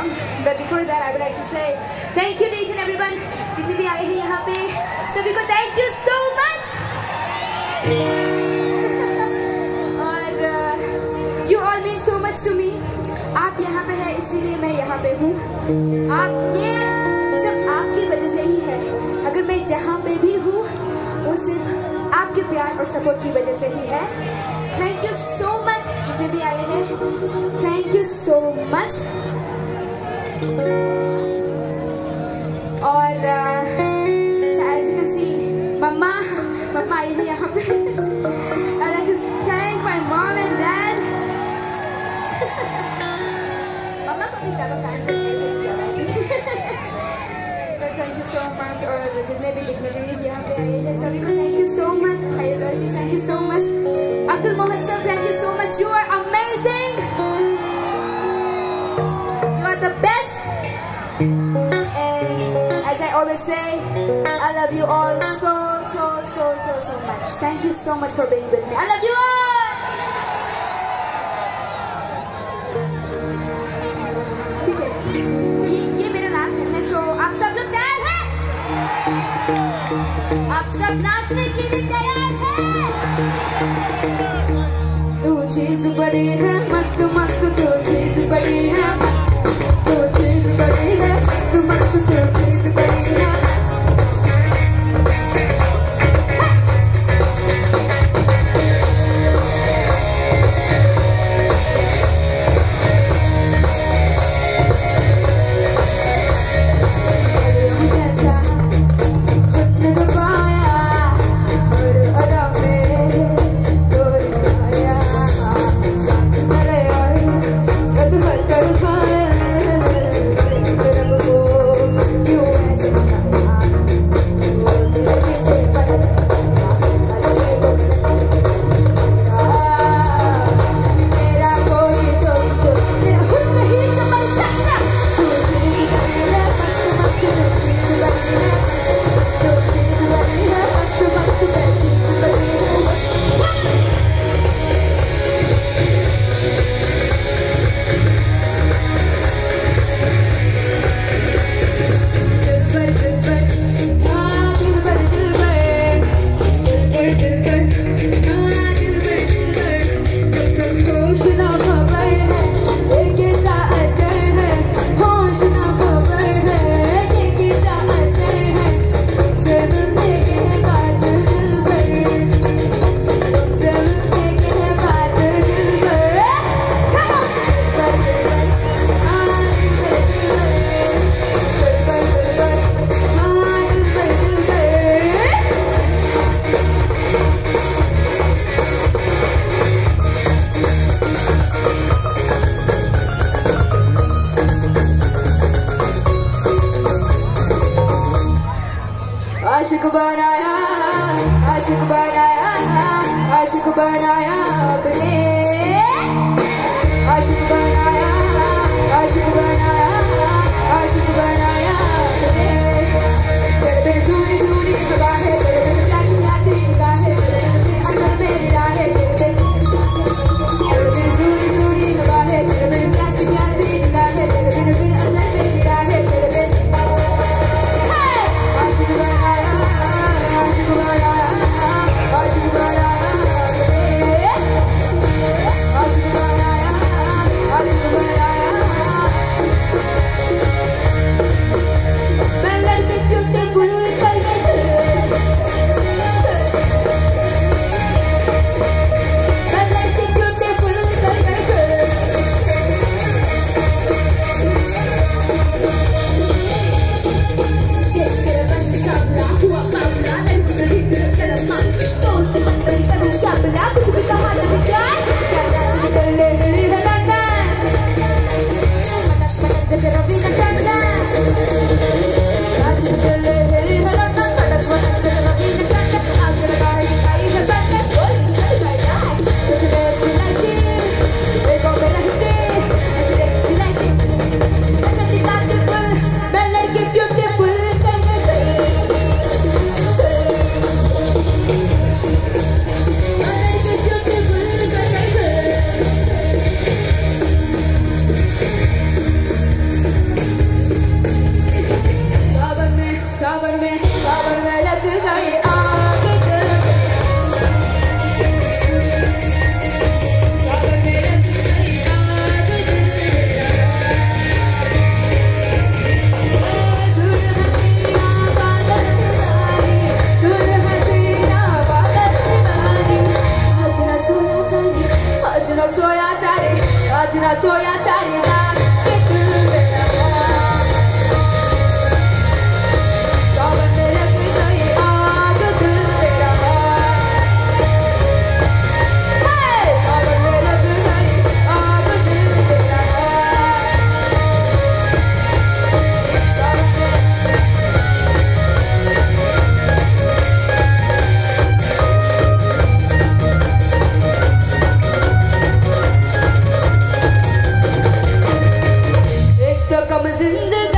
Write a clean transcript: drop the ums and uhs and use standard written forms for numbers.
song, but before that I would like to say thank you to each and everyone जितने भी आए हैं यहाँ पे सभी को thank you so much. और you all mean so much to me. आप यहाँ पे हैं इसलिए मैं यहाँ पे हूँ. आप ये सब आपकी वजह से ही है. अगर मैं जहाँ पे भी हूँ वो सिर्फ आपके प्यार और सपोर्ट की वजह से ही है. Thank you so much जितने भी आए हैं. Thank you so much. और as you can see, मम्मा आई है यहाँ पे. I'd like to thank my mom and dad. मम्मा को भी ज़्यादा fans हैं, मेरे से भी ज़्यादा है. Thank you so much. और जितने भी dignitaries यहाँ पे आए हैं सभी को thank you so much. Thank you so much. Angul Mahotsav, thank you so much. You are amazing. You are the best. And as I always say, I love you all so much. Thank you so much for being with me. I love you all. ठीक है. तो ये मेरा last है. So आप सब लोग तैयार हैं? आप सब नाचने के लिए तैयार हैं? तू चीज बड़ी है मस्त मस्त, तू चीज बड़ी है मस्त, तू चीज बड़ी है मस्त मस्त, तू चीज बड़ी है आशिक बनाया आपने, आशिक बनाया आपने. तेरे बिन सुनी निगाहें, तेरे बिन प्यासी निगाहें, तेरे बिन अंदर मेरी राहें, तेरे बिन सुनी निगाहें, तेरे बिन प्यासी निगाहें, तेरे बिन अंदर मेरी राहें, तेरे बिन आशिक बनाया आपने. तो कम जिंदगी